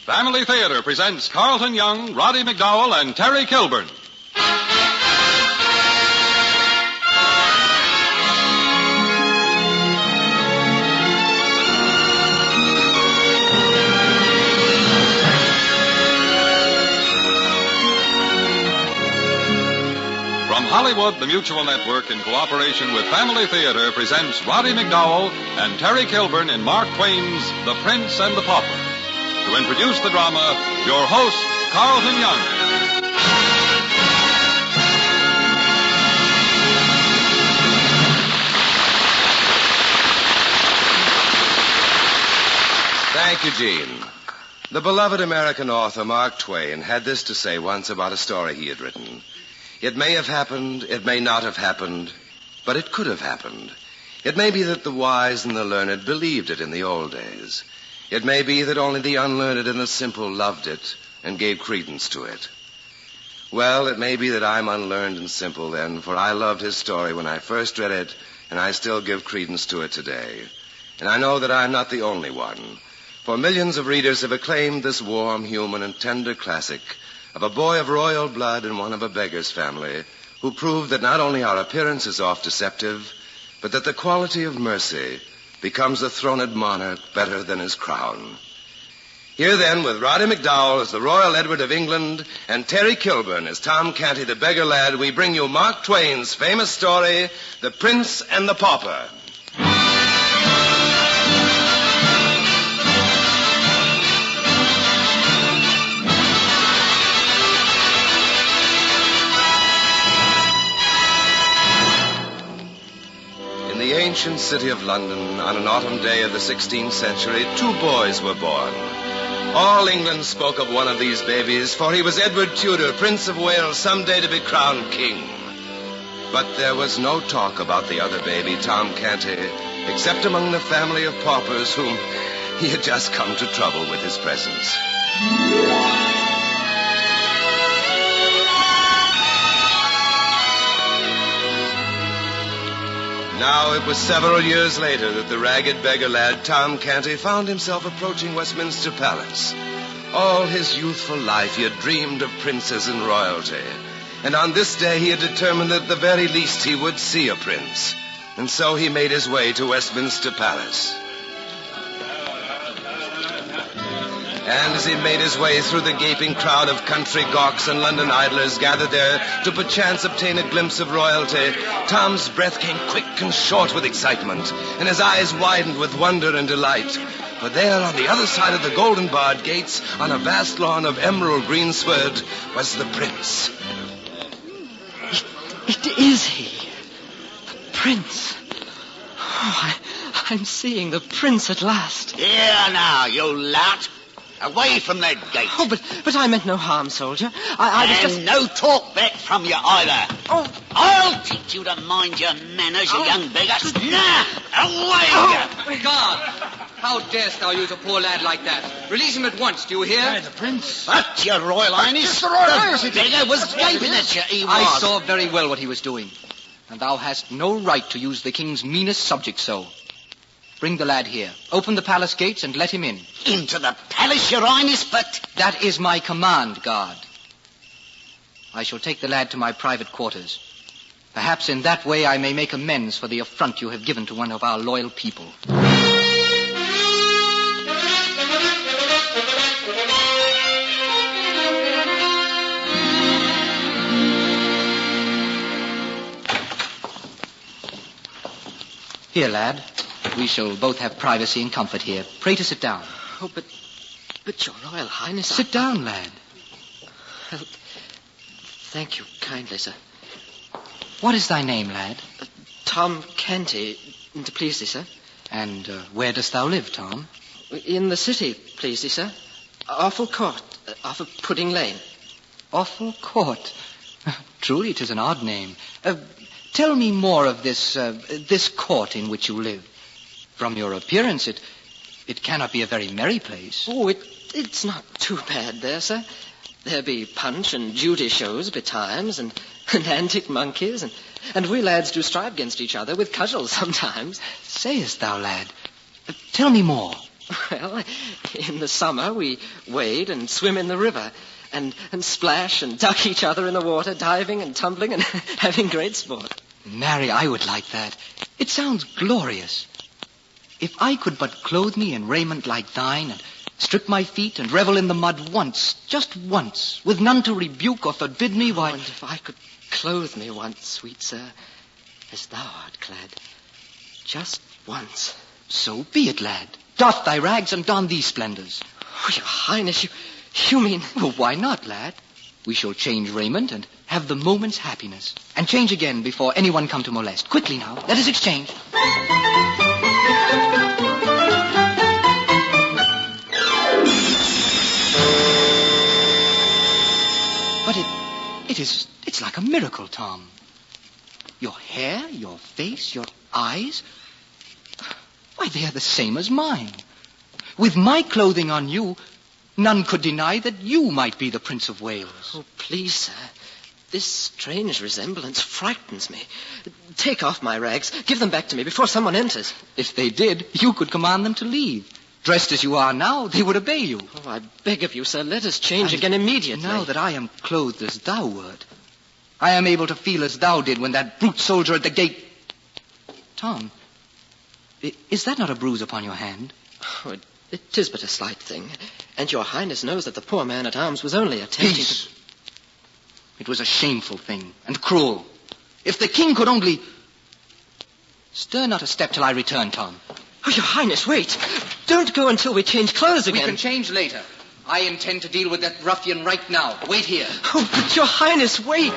Family Theater presents Carlton Young, Roddy McDowell, and Terry Kilburn. From Hollywood, the Mutual Network, in cooperation with Family Theater, presents Roddy McDowell and Terry Kilburn in Mark Twain's The Prince and the Pauper. To introduce the drama, your host, Carlton Young. Thank you, Gene. The beloved American author Mark Twain had this to say once about a story he had written. It may have happened, it may not have happened, but it could have happened. It may be that the wise and the learned believed it in the old days. It may be that only the unlearned and the simple loved it and gave credence to it. Well, it may be that I'm unlearned and simple then, for I loved his story when I first read it, and I still give credence to it today. And I know that I'm not the only one, for millions of readers have acclaimed this warm, human, and tender classic of a boy of royal blood and one of a beggar's family, who proved that not only our appearance is oft deceptive, but that the quality of mercy becomes a throned monarch better than his crown. Here then, with Roddy McDowell as the Royal Edward of England and Terry Kilburn as Tom Canty the beggar lad, we bring you Mark Twain's famous story, The Prince and the Pauper. In the ancient city of London, on an autumn day of the 16th century, two boys were born. All England spoke of one of these babies, for he was Edward Tudor, Prince of Wales, someday to be crowned king. But there was no talk about the other baby, Tom Canty, except among the family of paupers whom he had just come to trouble with his presence. Now, it was several years later that the ragged beggar lad, Tom Canty, found himself approaching Westminster Palace. All his youthful life he had dreamed of princes and royalty. And on this day he had determined that at the very least he would see a prince. And so he made his way to Westminster Palace. And as he made his way through the gaping crowd of country gawks and London idlers gathered there to perchance obtain a glimpse of royalty, Tom's breath came quick and short with excitement, and his eyes widened with wonder and delight. For there, on the other side of the golden-barred gates, on a vast lawn of emerald greensward, was the prince. It is he. The prince. Oh, I'm seeing the prince at last. Here now, you lout. Away from that gate. Oh, but I meant no harm, soldier. I was just... And no talk back from you either. Oh. I'll teach you to mind your manners, you young beggar. Nah, away you. Guard! How darest thou use a poor lad like that? Release him at once, do you hear? The prince. But, your Royal Highness, It's the Royal Highness. the beggar was gaping at you, he was. I saw very well what he was doing. And thou hast no right to use the king's meanest subject so. Bring the lad here. Open the palace gates and let him in. Into the palace, your Highness, but... That is my command, guard. I shall take the lad to my private quarters. Perhaps in that way I may make amends for the affront you have given to one of our loyal people. Here, lad. We shall both have privacy and comfort here. Pray to sit down. Oh, but your Royal Highness... Sit down, lad. Well, thank you kindly, sir. What is thy name, lad? Tom Canty, to please thee, sir. And where dost thou live, Tom? In the city, please thee, sir. Awful Court, off of Pudding Lane. Awful Court. Truly, 'tis an odd name. Tell me more of this court in which you live. From your appearance, it cannot be a very merry place. Oh, it's not too bad there, sir. There be punch and Judy shows betimes, and antic monkeys, and we lads do strive against each other with cudgels sometimes. Sayest thou, lad? Tell me more. Well, in the summer we wade and swim in the river and splash and duck each other in the water, diving and tumbling and having great sport. Marry, I would like that. It sounds glorious. If I could but clothe me in raiment like thine and strip my feet and revel in the mud once, just once, with none to rebuke or forbid me, why... And if I could clothe me once, sweet sir, as thou art clad, just once. So be it, lad. Doff thy rags and don these splendors. Oh, your highness, you mean... Well, why not, lad? We shall change raiment and have the moment's happiness. And change again before anyone come to molest. Quickly now, let us exchange. But it's like a miracle, Tom. Your hair, your face, your eyes... Why, they are the same as mine. With my clothing on you, none could deny that you might be the Prince of Wales. Oh, please, sir. This strange resemblance frightens me. Take off my rags. Give them back to me before someone enters. If they did, you could command them to leave. Dressed as you are now, they would obey you. Oh, I beg of you, sir, let us change again immediately. Now that I am clothed as thou wert, I am able to feel as thou did when that brute soldier at the gate... Tom, is that not a bruise upon your hand? Oh, it is but a slight thing. And your highness knows that the poor man-at-arms was only attempting Peace. It was a shameful thing and cruel. If the king could only... Stir not a step till I return, Tom. Oh, your highness, wait. Don't go until we change clothes again. We can change later. I intend to deal with that ruffian right now. Wait here. Oh, but your highness, wait.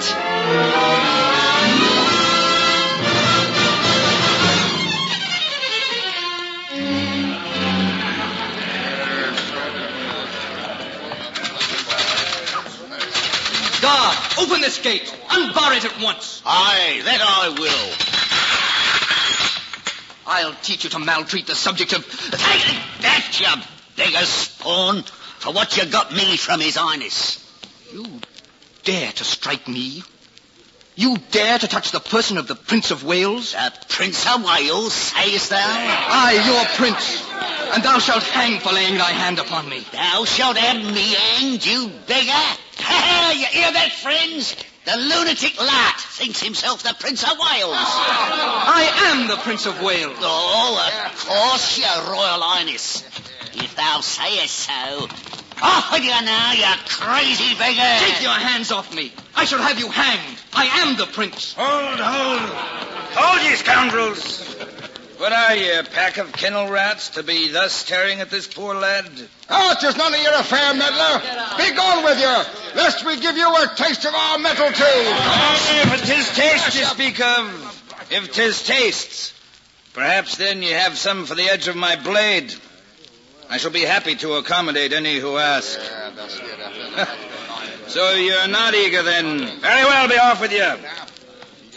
Guard, open this gate. Unbar it at once. Aye, that I will. I'll teach you to maltreat the subject of... Take that, you beggar spawn, for what you got me from his highness. You dare to strike me? You dare to touch the person of the Prince of Wales? The Prince of Wales, sayest thou? I, your prince, and thou shalt hang for laying thy hand upon me. Thou shalt have me hanged, you beggar. You hear that, friends? The lunatic lat thinks himself the Prince of Wales. I am the Prince of Wales. Oh, of course, your Royal Highness. If thou sayest so. Off with you now, you crazy beggar. Take your hands off me. I shall have you hanged. I am the prince. Hold. Hold, ye scoundrels. What are ye, a pack of kennel rats, to be thus staring at this poor lad? Oh, it is none of your affair, meddler. Be gone with you, lest we give you a taste of our metal, too. If 'tis taste you speak of, if 'tis tastes, perhaps then ye have some for the edge of my blade. I shall be happy to accommodate any who ask. So you're not eager, then? Very well, be off with you.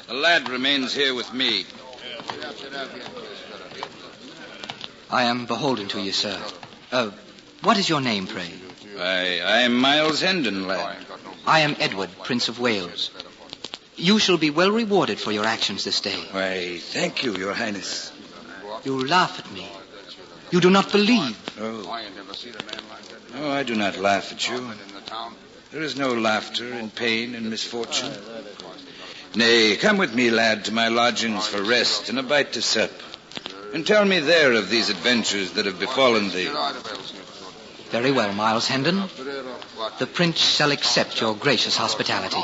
The lad remains here with me. I am beholden to you, sir. What is your name, pray? I am Miles Hendon, lad. I am Edward, Prince of Wales. You shall be well rewarded for your actions this day. Why, thank you, your highness. You laugh at me. You do not believe. Oh, I do not laugh at you. There is no laughter in pain and misfortune. Nay, come with me, lad, to my lodgings for rest and a bite to sup. And tell me there of these adventures that have befallen thee. Very well, Miles Hendon. The prince shall accept your gracious hospitality.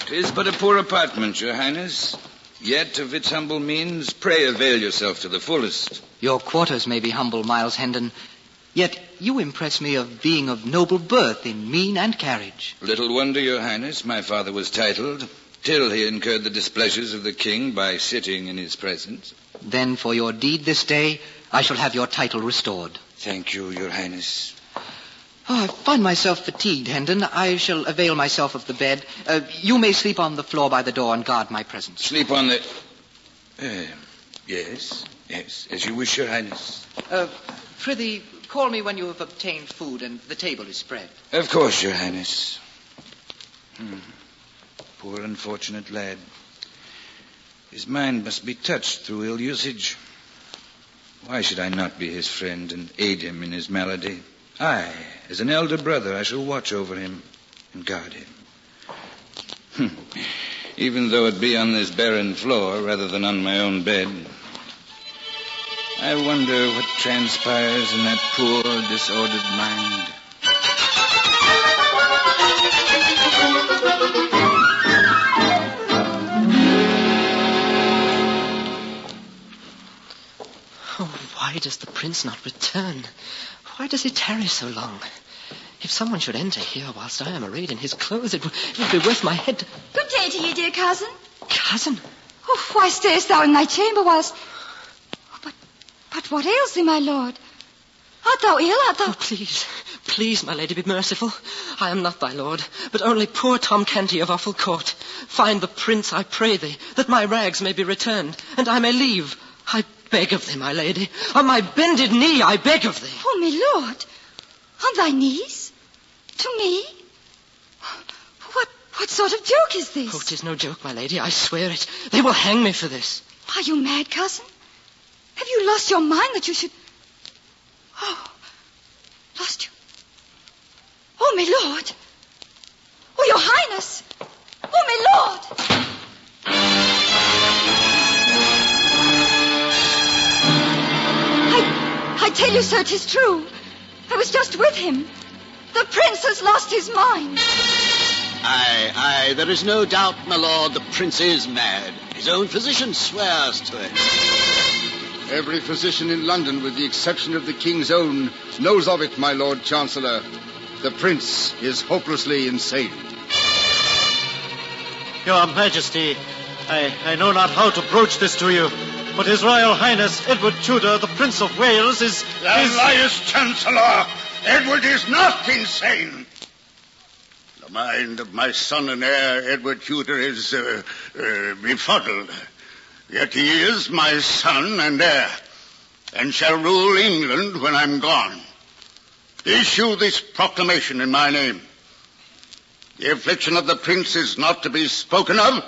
Tis but a poor apartment, your highness. Yet of its humble means, pray avail yourself to the fullest. Your quarters may be humble, Miles Hendon, yet you impress me of being of noble birth in mien and carriage. Little wonder, your highness, my father was titled, till he incurred the displeasures of the king by sitting in his presence. Then for your deed this day, I shall have your title restored. Thank you, your highness. Oh, I find myself fatigued, Hendon. I shall avail myself of the bed. You may sleep on the floor by the door and guard my presence. Sleep on the... Yes, as you wish, Your Highness. Prithee, call me when you have obtained food and the table is spread. Of course, Your Highness. Poor unfortunate lad. His mind must be touched through ill usage. Why should I not be his friend and aid him in his malady? I, as an elder brother, I shall watch over him and guard him. Even though it be on this barren floor rather than on my own bed. I wonder what transpires in that poor, disordered mind. Why does the prince not return? Why does he tarry so long? If someone should enter here whilst I am arrayed in his clothes, it would be worth my head. Good day to you, dear cousin. Cousin? Oh, why stayest thou in thy chamber whilst... But what ails thee, my lord? Art thou ill? Oh, please, my lady, be merciful. I am not thy lord, but only poor Tom Canty of Offal Court. Find the prince, I pray thee, that my rags may be returned, and I may leave. I beg of thee, my lady. On my bended knee, I beg of thee. Oh, my lord. On thy knees? To me? What sort of joke is this? Oh, 'tis no joke, my lady. I swear it. They will hang me for this. Are you mad, cousin? Have you lost your mind that you should... Oh, lost you... Oh, my lord. Oh, your highness. Oh, my lord. I tell you, sir, 'tis true. I was just with him. The prince has lost his mind. Aye, there is no doubt, my lord, the prince is mad. His own physician swears to it. Every physician in London, with the exception of the king's own, knows of it, my Lord Chancellor. The prince is hopelessly insane. Your Majesty, I know not how to broach this to you, but His Royal Highness Edward Tudor, the Prince of Wales, is... Thou liest, Chancellor. Edward is not insane. The mind of my son and heir, Edward Tudor, is befuddled. Yet he is my son and heir, and shall rule England when I'm gone. Issue this proclamation in my name. The affliction of the prince is not to be spoken of,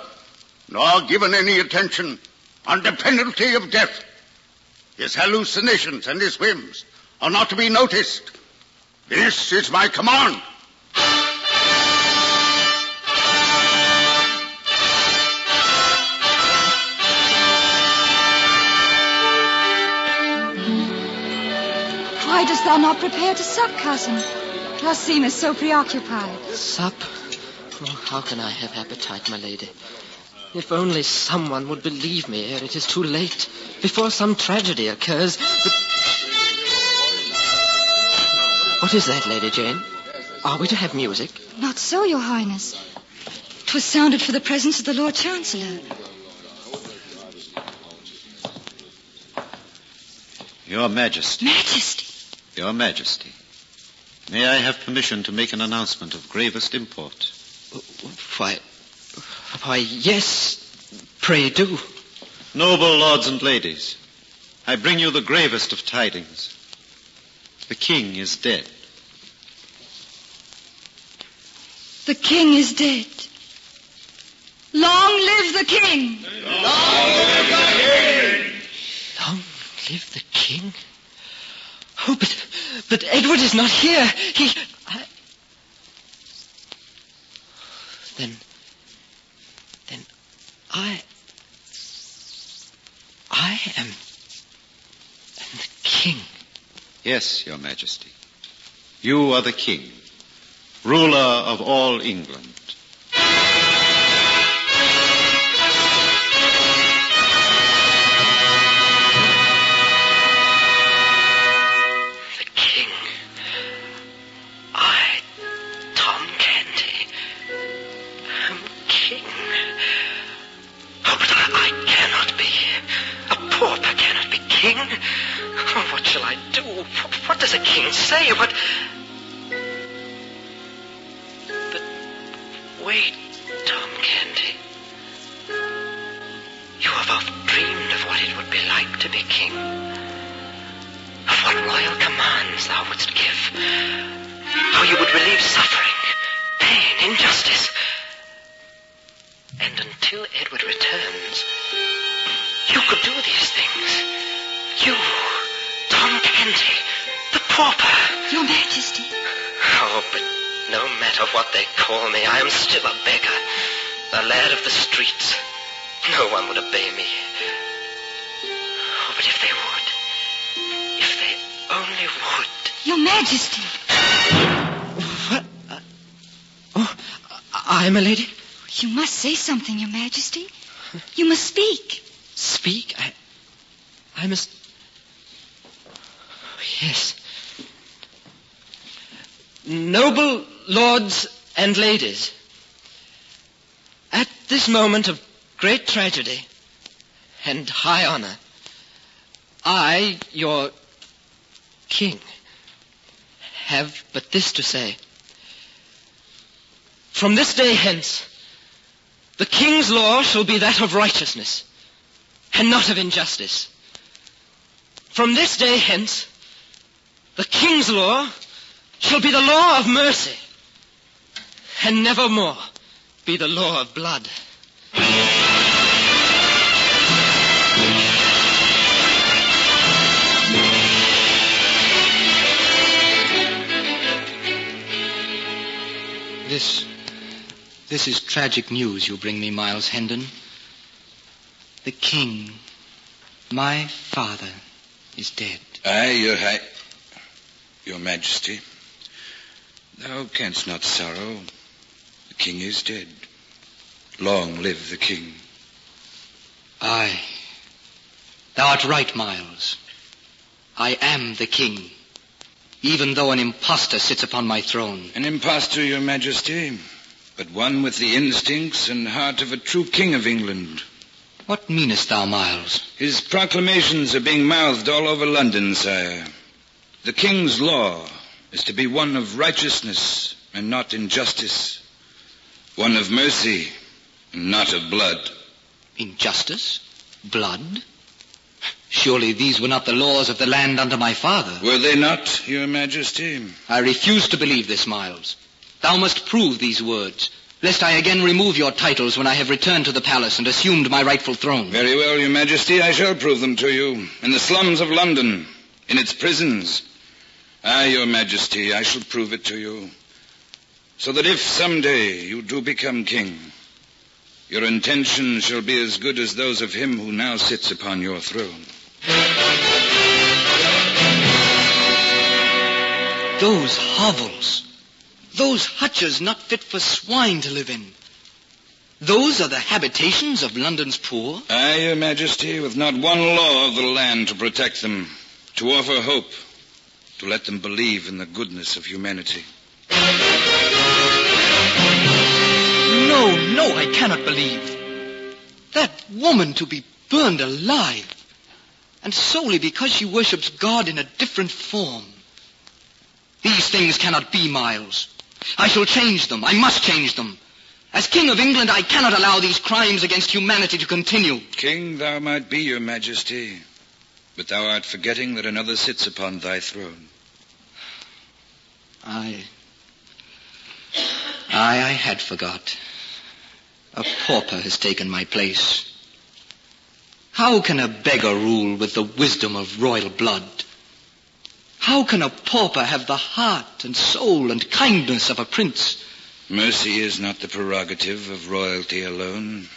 nor given any attention, under penalty of death. His hallucinations and his whims are not to be noticed. This is my command. Why dost thou not prepare to sup, cousin? Thou seemest so preoccupied. Sup? Oh, how can I have appetite, my lady? If only someone would believe me ere it is too late, before some tragedy occurs. But... What is that, Lady Jane? Are we to have music? Not so, your highness. 'Twas sounded for the presence of the Lord Chancellor. Your Majesty. Majesty? Your Majesty. May I have permission to make an announcement of gravest import? Why, yes. Pray do. Noble lords and ladies, I bring you the gravest of tidings. The king is dead. The king is dead. Long live the king! Long live the king! Long live the king? Oh, but Edward is not here. Then I am the king. Yes, Your Majesty. You are the king, ruler of all England. The king. I, Tom Canty, am king. Oh, but I cannot be. A pauper cannot be king. Oh, what shall I do? What does a king say? But wait, Tom Canty. You have oft dreamed of what it would be like would relieve suffering, pain, injustice. And until Edward returns, you could do these things. You, Tom Canty, the pauper. Your Majesty. Oh, but no matter what they call me, I am still a beggar. A lad of the streets. No one would obey me. Oh, but if they would. If they only would. Your Majesty. What? I, my lady? You must say something, Your Majesty. You must speak. Speak? I must... Yes. Noble lords and ladies, at this moment of great tragedy and high honor, I, your king, have but this to say. From this day hence, the king's law shall be that of righteousness and not of injustice. From this day hence, the king's law shall be the law of mercy and nevermore be the law of blood. This is tragic news you bring me, Miles Hendon. The king, my father, is dead. Aye, your Majesty. Thou canst not sorrow. The king is dead. Long live the king. Aye. Thou art right, Miles. I am the king, even though an impostor sits upon my throne. An impostor, your Majesty, but one with the instincts and heart of a true king of England. What meanest thou, Miles? His proclamations are being mouthed all over London, sire. The king's law is to be one of righteousness and not injustice. One of mercy and not of blood. Injustice? Blood? Surely these were not the laws of the land under my father. Were they not, your Majesty? I refuse to believe this, Miles. Thou must prove these words, lest I again remove your titles when I have returned to the palace and assumed my rightful throne. Very well, your Majesty, I shall prove them to you. In the slums of London, in its prisons. Aye, your Majesty, I shall prove it to you. So that if someday you do become king, your intentions shall be as good as those of him who now sits upon your throne. Those hovels, those hutches not fit for swine to live in, those are the habitations of London's poor? Aye, your Majesty, with not one law of the land to protect them, to offer hope, to let them believe in the goodness of humanity. No, I cannot believe. That woman to be burned alive, and solely because she worships God in a different form. These things cannot be, Miles. I shall change them. I must change them. As King of England, I cannot allow these crimes against humanity to continue. King thou might be, your Majesty, but thou art forgetting that another sits upon thy throne. I had forgot. A pauper has taken my place. How can a beggar rule with the wisdom of royal blood? How can a pauper have the heart and soul and kindness of a prince? Mercy is not the prerogative of royalty alone,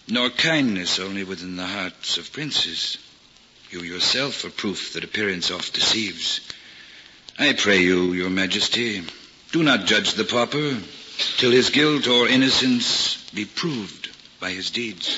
nor kindness only within the hearts of princes. You yourself are proof that appearance oft deceives. I pray you, your Majesty, do not judge the pauper till his guilt or innocence be proved by his deeds.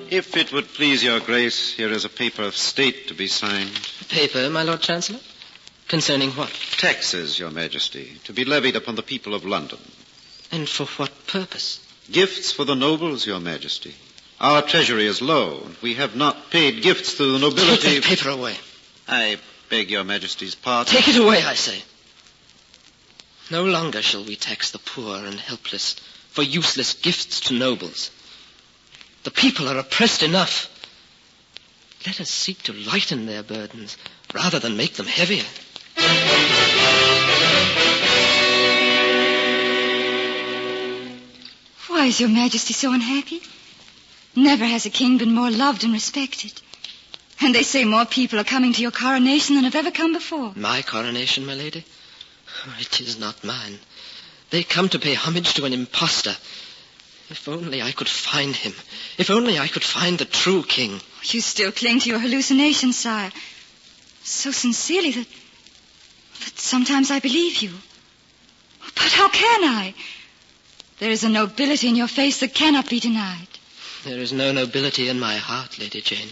If it would please your grace, here is a paper of state to be signed. Paper, my Lord Chancellor? Concerning what? Taxes, your Majesty, to be levied upon the people of London. And for what purpose? Gifts for the nobles, your Majesty. Our treasury is low, and we have not paid gifts to the nobility. Take that paper away. I beg your Majesty's pardon. Take it away, I say. No longer shall we tax the poor and helpless for useless gifts to nobles. The people are oppressed enough. Let us seek to lighten their burdens rather than make them heavier. Why is your Majesty so unhappy? Never has a king been more loved and respected. And they say more people are coming to your coronation than have ever come before. My coronation, my lady? It is not mine. They come to pay homage to an impostor. If only I could find him. If only I could find the true king. You still cling to your hallucinations, sire. So sincerely that sometimes I believe you. But how can I? There is a nobility in your face that cannot be denied. There is no nobility in my heart, Lady Jane.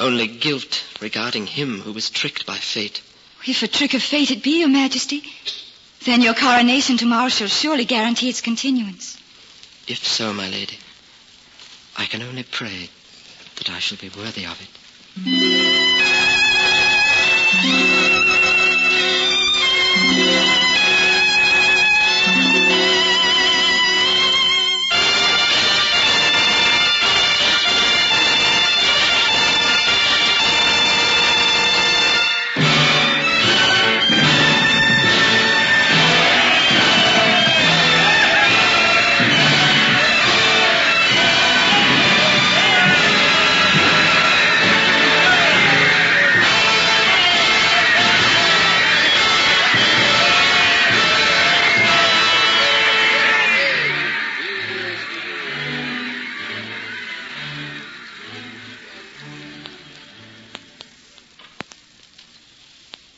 Only guilt regarding him who was tricked by fate. If a trick of fate it be, Your Majesty, then your coronation tomorrow shall surely guarantee its continuance. If so, my lady, I can only pray that I shall be worthy of it.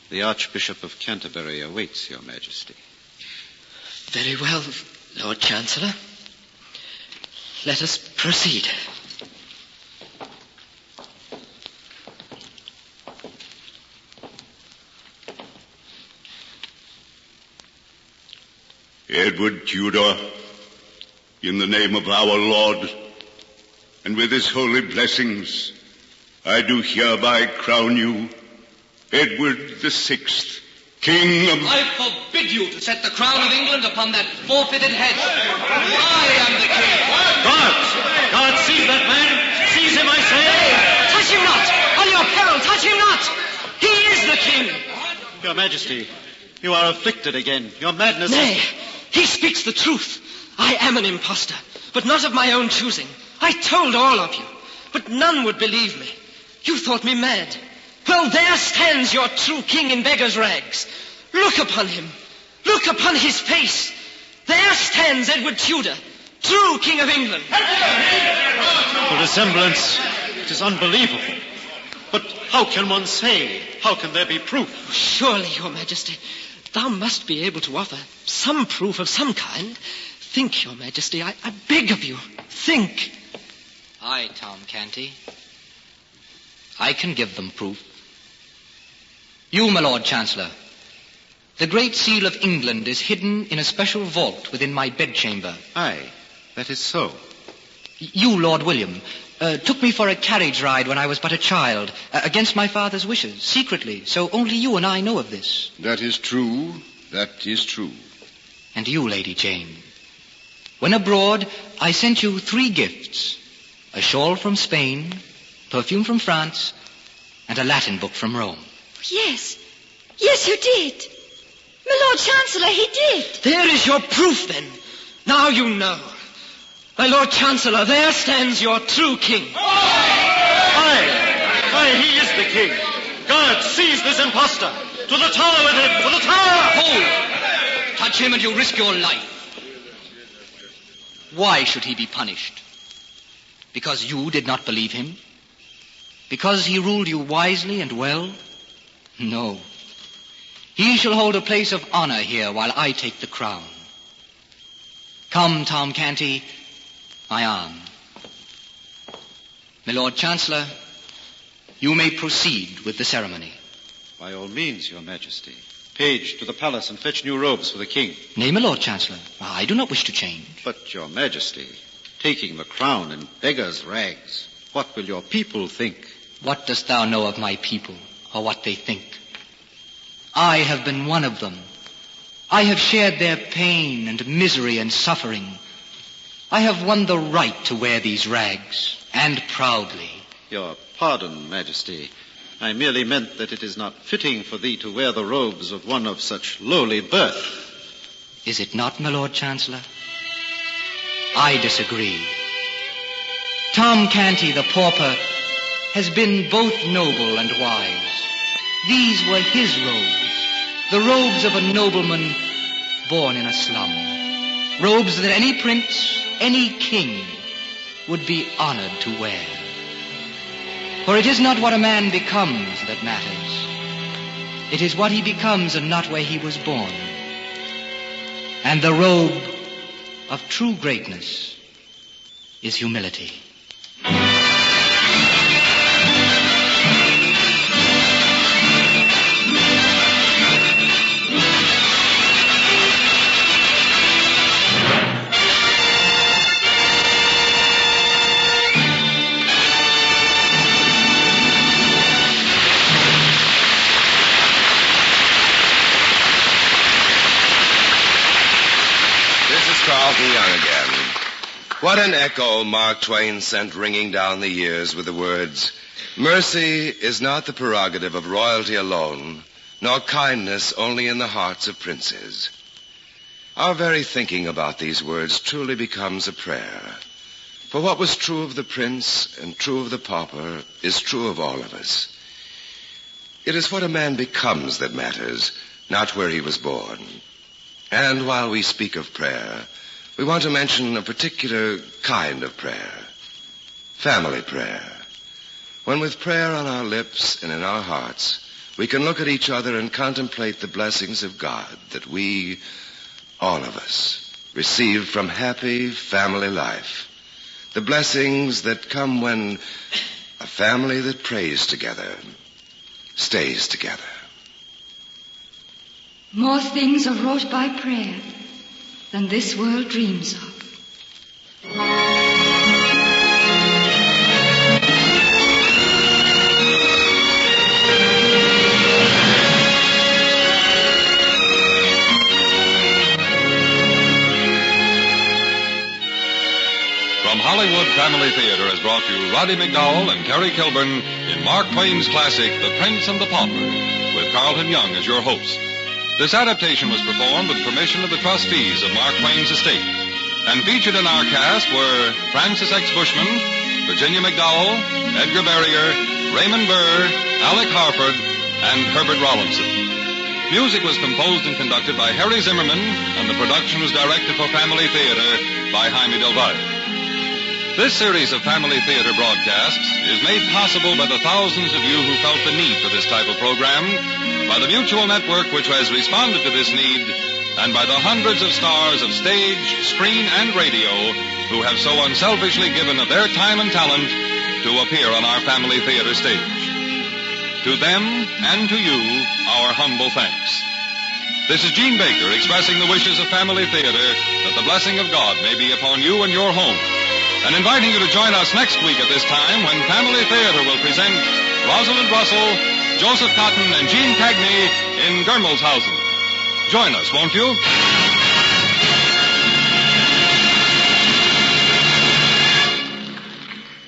The Archbishop of Canterbury awaits Your Majesty. Very well, Lord Chancellor. Let us proceed. Edward Tudor, in the name of our Lord, and with his holy blessings, I do hereby crown you Edward the Sixth, King of... I forbid you to set the crown of England upon that forfeited head. I am the king. Guards! Guards, seize that man! Seize him, I say! Touch him not! On your peril, touch him not! He is the king! Your Majesty, you are afflicted again. Your madness... Nay, he speaks the truth. I am an impostor, but not of my own choosing. I told all of you, but none would believe me. You thought me mad. Well, there stands your true king in beggar's rags. Look upon him. Look upon his face. There stands Edward Tudor, true king of England. The resemblance, it is unbelievable. But how can one say? How can there be proof? Surely, Your Majesty, thou must be able to offer some proof of some kind. Think, Your Majesty, I beg of you. Think. Aye, Tom Canty. I can give them proof. You, my Lord Chancellor, the Great Seal of England is hidden in a special vault within my bedchamber. Aye, that is so. You, Lord William, took me for a carriage ride when I was but a child, against my father's wishes, secretly, so only you and I know of this. That is true. That is true. And you, Lady Jane, when abroad, I sent you 3 gifts. A shawl from Spain, perfume from France, and a Latin book from Rome. Yes. Yes, you did. My Lord Chancellor, he did. There is your proof, then. Now you know. My Lord Chancellor, there stands your true king. Aye, he is the king. Guards, seize this impostor. To the tower with him, to the tower! Hold! Touch him and you risk your life. Why should he be punished? Because you did not believe him? Because he ruled you wisely and well? No. He shall hold a place of honor here while I take the crown. Come, Tom Canty, my arm. My Lord Chancellor, you may proceed with the ceremony. By all means, Your Majesty. Page, to the palace and fetch new robes for the king. Nay, my Lord Chancellor, I do not wish to change. But, Your Majesty, taking the crown in beggar's rags, what will your people think? What dost thou know of my people, or what they think? I have been one of them. I have shared their pain and misery and suffering. I have won the right to wear these rags, and proudly. Your pardon, Majesty. I merely meant that it is not fitting for thee to wear the robes of one of such lowly birth. Is it not, my Lord Chancellor? I disagree. Tom Canty, the pauper, has been both noble and wise. These were his robes, the robes of a nobleman born in a slum. Robes that any prince, any king would be honored to wear. For it is not what a man becomes that matters. It is what he becomes and not where he was born. And the robe of true greatness is humility. Carlton Young again. What an echo Mark Twain sent ringing down the years with the words, "Mercy is not the prerogative of royalty alone, nor kindness only in the hearts of princes." Our very thinking about these words truly becomes a prayer. For what was true of the prince and true of the pauper is true of all of us. It is what a man becomes that matters, not where he was born. And while we speak of prayer, we want to mention a particular kind of prayer. Family prayer. When with prayer on our lips and in our hearts, we can look at each other and contemplate the blessings of God that we, all of us, receive from happy family life. The blessings that come when a family that prays together stays together. More things are wrought by prayer than this world dreams of. From Hollywood Family Theater has brought you Roddy McDowell and Terry Kilburn in Mark Twain's classic, The Prince and the Pauper, with Carlton Young as your host. This adaptation was performed with permission of the trustees of Mark Twain's estate. And featured in our cast were Francis X. Bushman, Virginia McDowell, Edgar Barrier, Raymond Burr, Alec Harford, and Herbert Rollinson. Music was composed and conducted by Harry Zimmerman, and the production was directed for Family Theater by Jaime Del Valle. This series of Family Theater broadcasts is made possible by the thousands of you who felt the need for this type of program, by the Mutual Network which has responded to this need, and by the hundreds of stars of stage, screen, and radio who have so unselfishly given of their time and talent to appear on our Family Theater stage. To them and to you, our humble thanks. This is Gene Baker expressing the wishes of Family Theater that the blessing of God may be upon you and your home, and inviting you to join us next week at this time when Family Theater will present Rosalind Russell, Joseph Cotton, and Gene Cagney in Germelshausen. Join us, won't you?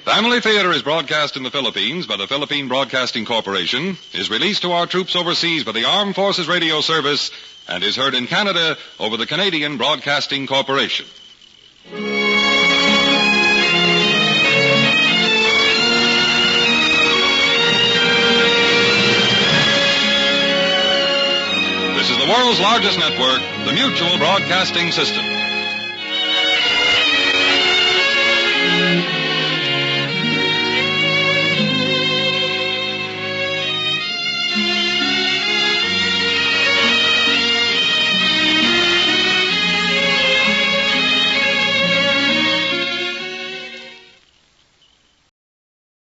Family Theater is broadcast in the Philippines by the Philippine Broadcasting Corporation, is released to our troops overseas by the Armed Forces Radio Service, and is heard in Canada over the Canadian Broadcasting Corporation. This is the world's largest network, the Mutual Broadcasting System.